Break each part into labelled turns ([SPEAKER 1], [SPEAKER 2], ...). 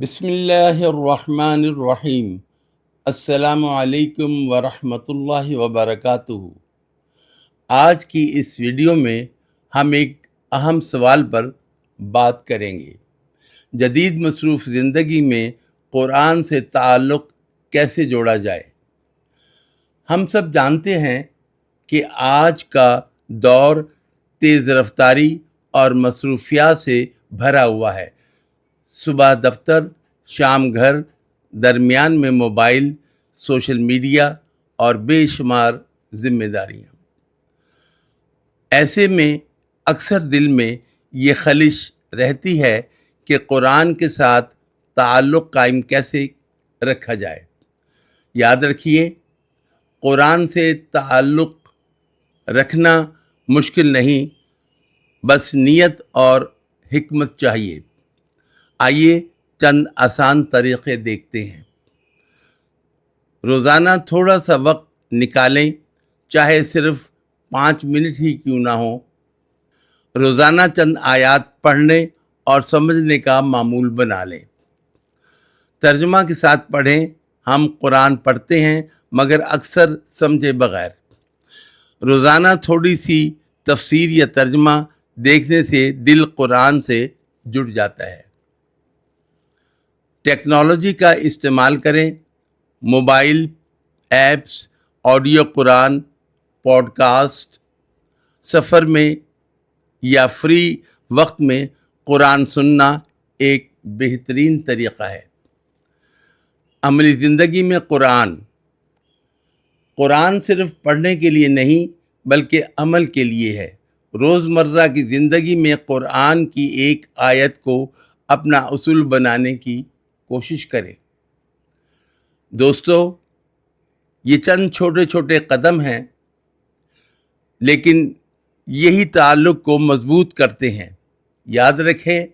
[SPEAKER 1] بسم اللہ الرحمن الرحیم۔ السلام علیکم ورحمۃ اللہ وبرکاتہ۔ آج کی اس ویڈیو میں ہم ایک اہم سوال پر بات کریں گے۔ جدید مصروف زندگی میں قرآن سے تعلق کیسے جوڑا جائے؟ ہم سب جانتے ہیں کہ آج کا دور تیز رفتاری اور مصروفیات سے بھرا ہوا ہے۔ صبح دفتر، شام گھر، درمیان میں موبائل، سوشل میڈیا اور بے شمار ذمہ داریاں۔ ایسے میں اکثر دل میں یہ خلش رہتی ہے کہ قرآن کے ساتھ تعلق قائم کیسے رکھا جائے۔ یاد رکھیے، قرآن سے تعلق رکھنا مشکل نہیں، بس نیت اور حکمت چاہیے۔ آئیے چند آسان طریقے دیکھتے ہیں۔ روزانہ تھوڑا سا وقت نکالیں، چاہے صرف 5 منٹ ہی کیوں نہ ہو۔ روزانہ چند آیات پڑھنے اور سمجھنے کا معمول بنا لیں۔ ترجمہ کے ساتھ پڑھیں۔ ہم قرآن پڑھتے ہیں مگر اکثر سمجھے بغیر۔ روزانہ تھوڑی سی تفسیر یا ترجمہ دیکھنے سے دل قرآن سے جڑ جاتا ہے۔ ٹیکنالوجی کا استعمال کریں۔ موبائل ایپس، آڈیو قرآن، پوڈ کاسٹ، سفر میں یا فری وقت میں قرآن سننا ایک بہترین طریقہ ہے۔ عملی زندگی میں قرآن صرف پڑھنے کے لیے نہیں بلکہ عمل کے لیے ہے۔ روزمرہ کی زندگی میں قرآن کی ایک آیت کو اپنا اصول بنانے کی کوشش کریں۔ دوستو، یہ چند چھوٹے چھوٹے قدم ہیں، لیکن یہی تعلق کو مضبوط کرتے ہیں۔ یاد رکھیں،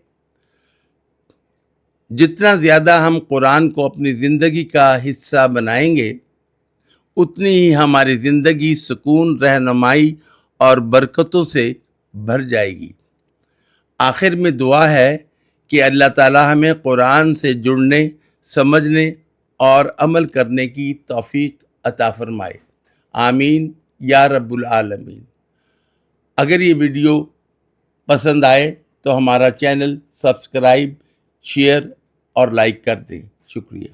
[SPEAKER 1] جتنا زیادہ ہم قرآن کو اپنی زندگی کا حصہ بنائیں گے، اتنی ہی ہماری زندگی سکون، رہنمائی اور برکتوں سے بھر جائے گی۔ آخر میں دعا ہے کہ اللہ تعالی ہمیں قرآن سے جڑنے، سمجھنے اور عمل کرنے کی توفیق عطا فرمائے۔ آمین یا رب العالمین۔ اگر یہ ویڈیو پسند آئے تو ہمارا چینل سبسکرائب، شیئر اور لائک کر دیں۔ شکریہ۔